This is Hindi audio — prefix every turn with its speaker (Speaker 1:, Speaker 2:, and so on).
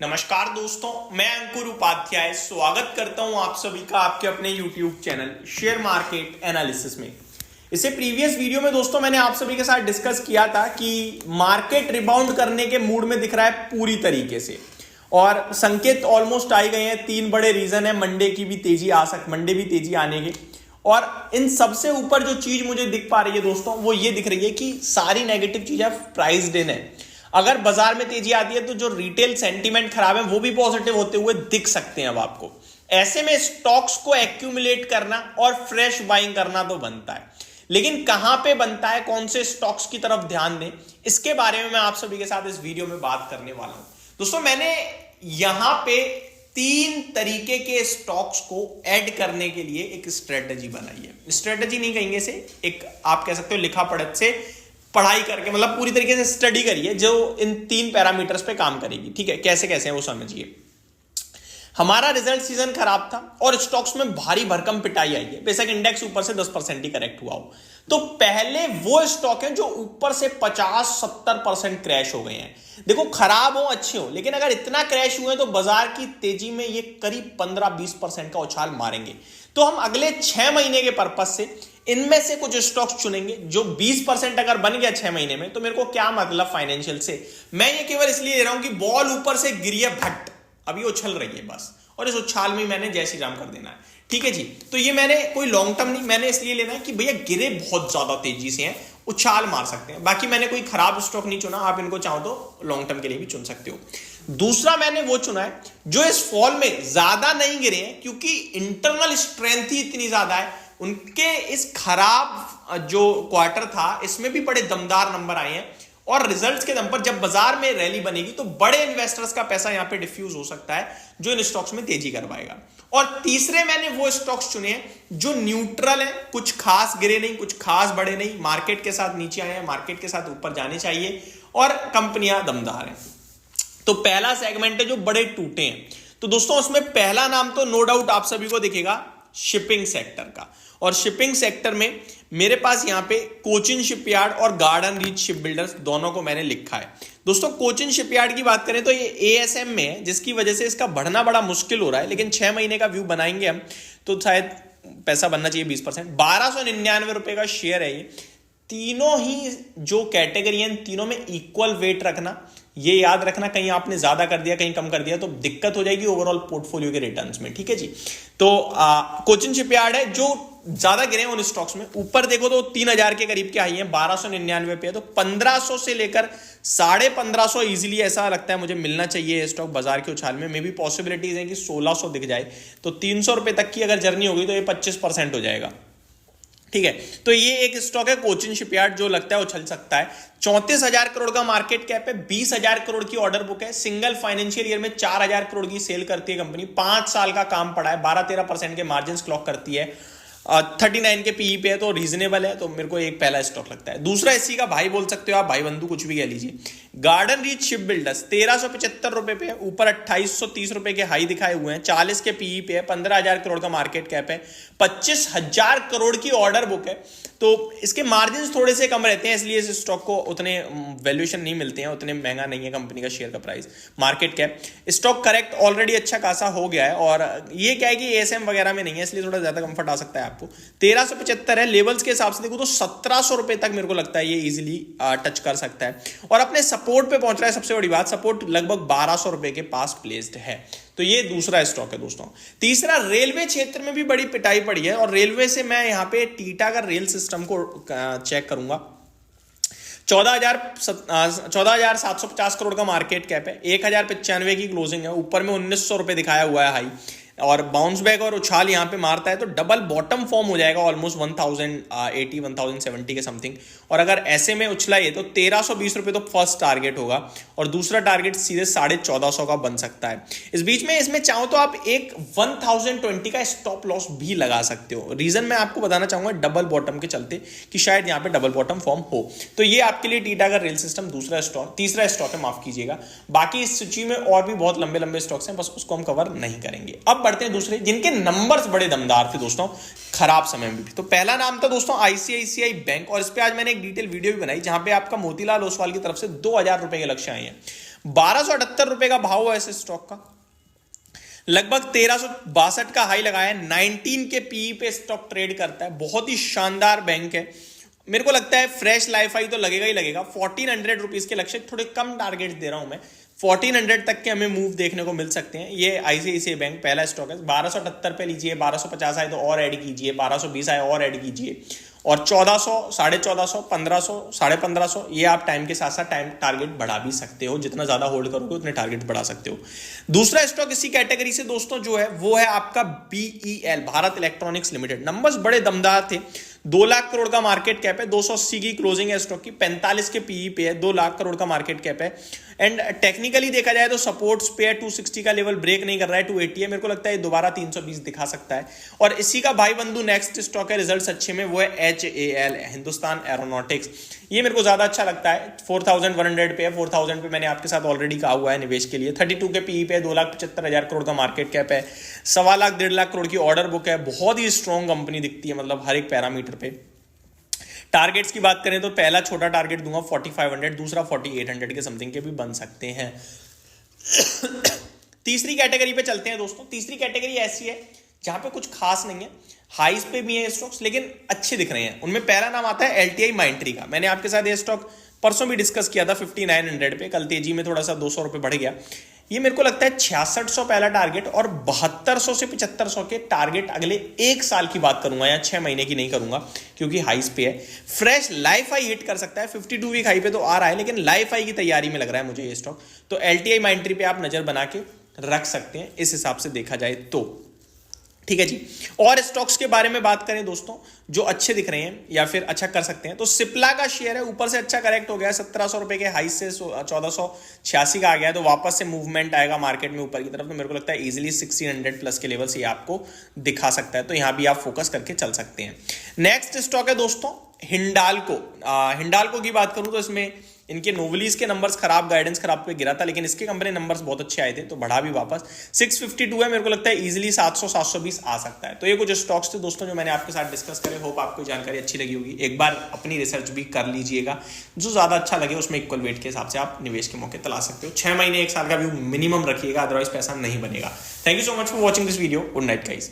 Speaker 1: नमस्कार दोस्तों, मैं अंकुर उपाध्याय स्वागत करता हूं आप सभी का आपके अपने YouTube channel share market analysis में। इससे प्रीवियस वीडियो में दोस्तों मैंने आप सभी के साथ डिस्कस किया था कि मार्केट रिबाउंड करने के मूड में दिख रहा है पूरी तरीके से और संकेत ऑलमोस्ट आ ही गए हैं। तीन बड़े रीजन है मंडे की भी तेजी मंडे भी तेजी आने के, और इन सबसे ऊपर जो चीज मुझे दिख पा रही है दोस्तों वो ये दिख रही है कि सारी नेगेटिव चीजें प्राइस्ड इन है। अगर बाजार में तेजी आती है तो जो रिटेल सेंटीमेंट खराब है वो भी पॉजिटिव होते हुए दिख सकते हैं। अब आपको ऐसे में स्टॉक्स को एक्यूमुलेट करना और फ्रेश बाइंग करना तो बनता है, लेकिन कहां पे बनता है, कौन से स्टॉक्स की तरफ ध्यान दें, इसके बारे में मैं आप सभी के साथ इस वीडियो में बात करने वाला हूं। दोस्तों मैंने यहां पे तीन तरीके के स्टॉक्स को ऐड करने के लिए एक स्ट्रेटजी बनाई है। स्ट्रेटजी नहीं कहेंगे इसे, एक आप कह सकते हो लिखा पढ़त से पढ़ाई करके, मतलब पूरी तरीके से स्टडी करिए जो इन तीन पैरामीटर्स पे काम करेगी। ठीक है, कैसे कैसे है वो समझिए। हमारा रिजल्ट सीजन खराब था और स्टॉक्स में भारी भरकम पिटाई आई है, बेशक इंडेक्स ऊपर से 10% ही करेक्ट हुआ हो। तो पहले वो स्टॉक हैं जो ऊपर से 50-70% क्रैश हो गए हैं। देखो खराब हो अच्छे हो, लेकिन अगर इतना क्रैश हुए तो बाजार की तेजी में ये करीब 15-20% का उछाल मारेंगे। तो हम अगले 6 महीने के पर्पज से इनमें से कुछ स्टॉक्स चुनेंगे जो 20% अगर बन गया 6 महीने में, तो मेरे को क्या मतलब फाइनेंशियल से, मैं ये केवल इसलिए दे रहा हूं कि बॉल ऊपर से गिरी है भट्ट, अभी उछल रही है बस, और इस उछाल में मैंने जय श्री राम कर देना है। ठीक है जी, तो ये मैंने कोई लॉन्ग टर्म नहीं, मैंने इसलिए लेना है कि भैया गिरे बहुत ज्यादा तेजी से हैं, उछाल मार सकते हैं। बाकी मैंने कोई खराब स्टॉक नहीं चुना, आप इनको चाहो तो लॉन्ग टर्म के लिए भी चुन सकते हो। दूसरा मैंने वो चुना है जो इस फॉल में ज्यादा नहीं गिरे हैं, क्योंकि इंटरनल स्ट्रेंथ ही इतनी ज्यादा है। उनके इस खराब जो क्वार्टर था इसमें भी बड़े दमदार नंबर आए हैं, और रिजल्ट्स के दम पर जब बाजार में रैली बनेगी तो बड़े इन्वेस्टर्स का पैसा यहां पे डिफ्यूज हो सकता है जो इन स्टॉक्स में तेजी करवाएगा। और तीसरे मैंने वो स्टॉक्स चुने हैं जो न्यूट्रल हैं, कुछ खास गिरे नहीं, कुछ खास बड़े नहीं, मार्केट के साथ नीचे आए हैं, मार्केट के साथ ऊपर जाने चाहिए, और कंपनियां दमदार हैं। तो पहला सेगमेंट है जो बड़े टूटे हैं। तो दोस्तों उसमें पहला नाम तो नो डाउट आप सभी को दिखेगा शिपिंग सेक्टर का, और शिपिंग सेक्टर में मेरे पास यहां पे कोचिन शिपयार्ड और गार्डन रीच शिप बिल्डर्स दोनों को मैंने लिखा है। दोस्तों कोचिन शिपयार्ड की बात करें तो ये एएसएम में है, जिसकी वजह से इसका बढ़ना बड़ा मुश्किल हो रहा है, लेकिन 6 महीने का व्यू बनाएंगे हम तो शायद पैसा बनना चाहिए 20%। 1299 रुपए का शेयर है ये। तीनों ही जो कैटेगरी है तीनों में इक्वल वेट रखना, ये याद रखना, कहीं आपने ज्यादा कर दिया कहीं कम कर दिया तो दिक्कत हो जाएगी ओवरऑल पोर्टफोलियो के रिटर्न्स में। ठीक है जी, तो कोचिन शिपयार्ड है जो ज्यादा गिरे हैं उन स्टॉक्स में। ऊपर देखो तो 3000 के करीब के हाई है, 1299 पे है, तो 1500 से लेकर 1550 इजीली ऐसा लगता है मुझे मिलना चाहिए स्टॉक बाजार के उछाल में। मे भी पॉसिबिलिटीज है कि 1600 दिख जाए, तो 300 रुपए तक की अगर जर्नी होगी तो ये 25% हो जाएगा। ठीक है, तो ये एक स्टॉक है कोचिन शिपयार्ड जो लगता है उछल सकता है। 34,000 करोड़ का मार्केट कैप है, 20,000 करोड़ की ऑर्डर बुक है, सिंगल फाइनेंशियल ईयर में 4,000 करोड़ की सेल करती है कंपनी, 5 साल का काम पड़ा है, 12-13% के मार्जिन क्लॉक करती है, 39 के पीई पे है, तो रीजनेबल है। तो मेरे को एक पहला स्टॉक लगता है। दूसरा इसी का भाई बोल सकते हो आप, भाई बंधु कुछ भी कह लीजिए, गार्डन रीच शिप बिल्डर्स 1375 रुपए पे है, ऊपर 2830 रुपए के हाई दिखाए हुए हैं, 40 के पीई पे है, 15,000 करोड़ का मार्केट कैप है, 25,000 करोड़ की ऑर्डर बुक है। तो इसके मार्जिन थोड़े से कम रहते हैं, इसलिए इस स्टॉक को उतने वैल्यूएशन नहीं मिलते हैं, उतने महंगा नहीं है कंपनी का शेयर का price, market cap. Stock correct already अच्छा खासा हो गया है, और ये क्या है कि एएसएम वगैरह में नहीं है, इसलिए थोड़ा ज्यादा कंफर्ट आ सकता है आपको। 1375 है, लेवल्स के हिसाब से देखो तो 1700 रुपए तक मेरे को लगता है ये इजीली टच कर सकता है, और अपने सपोर्ट पे पहुंच रहा है। सबसे बड़ी बात, सपोर्ट लगभग 1200 रुपए के पास प्लेस्ड है। तो ये दूसरा स्टॉक है दोस्तों। तीसरा, रेलवे क्षेत्र में भी बड़ी पिटाई पड़ी है, और रेलवे से मैं यहां पे टीटागढ़ रेल सिस्टम को चेक करूंगा। 14,750 करोड़ का मार्केट कैप है, 1095 की क्लोजिंग है, ऊपर में 1900 रुपए दिखाया हुआ है हाई, और बाउंस बैक और उछाल यहां पे मारता है तो डबल बॉटम फॉर्म हो जाएगा ऑलमोस्ट 1080-1070 के समथिंग। और अगर ऐसे में उछला ये तो 1320 रुपए तो फर्स्ट टारगेट होगा, और दूसरा टारगेट सीधे 1450 का बन सकता है। इस बीच में इसमें चाहो तो आप एक 1020 का स्टॉप लॉस भी लगा सकते हो। रीजन मैं आपको बताना चाहूंगा डबल बॉटम के चलते कि शायद यहां पे डबल बॉटम फॉर्म हो। तो ये आपके लिए टीटागढ़ रेल सिस्टम तीसरा स्टॉक है, माफ कीजिएगा। बाकी इस सूची में और भी बहुत लंबे लंबे स्टॉक्स हैं, बस उसको हम कवर नहीं करेंगे। अब बढ़ते हैं दूसरे जिनके नंबर्स बड़े दमदार थे दोस्तों खराब समय में भी। तो पहला नाम था दोस्तों आईसीआईसीआई बैंक, और इस पे आज मैंने एक डिटेल वीडियो भी बनाई जहां पे आपका मोतीलाल ओसवाल की तरफ से 2000 रुपए के लक्ष्य आए हैं। ₹1278 का भाव है इस स्टॉक का, लगभग 1362 का हाई लगाया है, 19 के पीई पे स्टॉक ट्रेड करता है, बहुत ही शानदार बैंक है। मेरे को लगता है फ्रेश लाइफ आई तो लगेगा ही लगेगा। 1400 रुपीज के लक्ष्य, थोड़े कम टारगेट दे रहा हूं मैं, 1400 तक के हमें मूव देखने को मिल सकते हैं। ये आईसीआईसीआई बैंक पहला स्टॉक है, 1278 पे लीजिए, 1250 आए तो और ऐड कीजिए, 1220 आए और ऐड कीजिए, और 1400, 1450, 1500, 1550, ये आप टाइम के साथ साथ टाइम टारगेट बढ़ा भी सकते हो। जितना ज्यादा होल्ड करोगे उतने टारगेट बढ़ा सकते हो। दूसरा स्टॉक इसी कैटेगरी से दोस्तों जो है वो है आपका BEL, Bharat electronics limited. Numbers बड़े दमदार थे, 2 लाख करोड़ का मार्केट कैप है, 280 की क्लोजिंग है स्टॉक की, 45 के पीई पे है, 2 लाख करोड़ का मार्केट कैप है। एंड टेक्निकली देखा जाए तो सपोर्ट्स पे है, 260 का लेवल ब्रेक नहीं कर रहा है, 280 है। मेरे को लगता है दोबारा 320 दिखा सकता है। और इसी का भाई बंधु नेक्स्ट स्टॉक है, रिजल्ट्स अच्छे में, वो है HAL, हिंदुस्तान एरोनॉटिक्स। ये मेरे को ज्यादा अच्छा लगता है, 4100 पे है, 4000 पे मैंने आपके साथ ऑलरेडी कहा हुआ है निवेश के लिए। 32 के पीई पे, 2,75,000 करोड़ का मार्केट कैप है, 1.25 लाख 1.5 लाख करोड़ की ऑर्डर बुक है। बहुत ही स्ट्रॉन्ग कंपनी दिखती है, मतलब हर एक पैरामीटर पे। टारगेट्स की बात करें तो पहला छोटा टारगेट दूंगा 4500, दूसरा 4800 के समथिंग के भी बन सकते हैं। तीसरी कैटेगरी पे चलते हैं दोस्तों। तीसरी कैटेगरी ऐसी है जहां पे कुछ खास नहीं है, हाइस पे भी है स्टॉक्स लेकिन अच्छे दिख रहे हैं। उनमें पहला नाम आता है LTI माइंट्री का। मैंने आपके साथ ये स्टॉक परसों भी डिस्कस किया था 5900 पे, कल तेजी में थोड़ा सा 200 रुपए बढ़ गया। ये मेरे को लगता है 6600 पहला टारगेट और 7200 से 7500 के टारगेट अगले 1 साल की बात करूंगा, या 6 महीने की नहीं करूंगा क्योंकि हाइस पे है। फ्रेश लाइफ हाई हिट कर सकता है, 52 वीक हाई पे तो आ रहा है लेकिन लाइफ हाई की तैयारी में लग रहा है मुझे ये स्टॉक। तो LTI माइंट्री पे आप नजर बना के रख सकते हैं इस हिसाब से देखा जाए तो। ठीक है जी। और स्टॉक्स के बारे में बात करें दोस्तों जो अच्छे दिख रहे हैं या फिर अच्छा कर सकते हैं, तो सिप्ला का शेयर है, ऊपर से अच्छा करेक्ट हो गया, 1700 रुपए के हाई से 1486 का आ गया है, तो वापस से मूवमेंट आएगा मार्केट में ऊपर की तरफ। तो मेरे को लगता है इजीली 1600 प्लस के लेवल से आपको दिखा सकता है, तो यहां भी आप फोकस करके चल सकते हैं। नेक्स्ट स्टॉक है दोस्तों हिंडाल्को। हिंडाल्को की बात करूं तो इसमें इनके नोवलीज के नंबर्स खराब, गाइडेंस खराब पे गिरा था, लेकिन इसके कंपनी नंबर्स बहुत अच्छे आए थे तो बढ़ा भी वापस। 652 है, मेरे को लगता है इजीली 700 720 आ सकता है। तो ये कुछ स्टॉक्स थे दोस्तों जो मैंने आपके साथ डिस्कस करे। होप आपको जानकारी अच्छी लगी होगी। एक बार अपनी रिसर्च भी कर लीजिएगा, जो ज्यादा अच्छा लगे उसमें इक्वल वेट के हिसाब से आप निवेश के मौके तलाश सकते हो। 6 महीने 1 साल का व्यू मिनिमम रखिएगा, अदरवाइज पैसा नहीं बनेगा। Thank you so much for watching this video. Good night guys.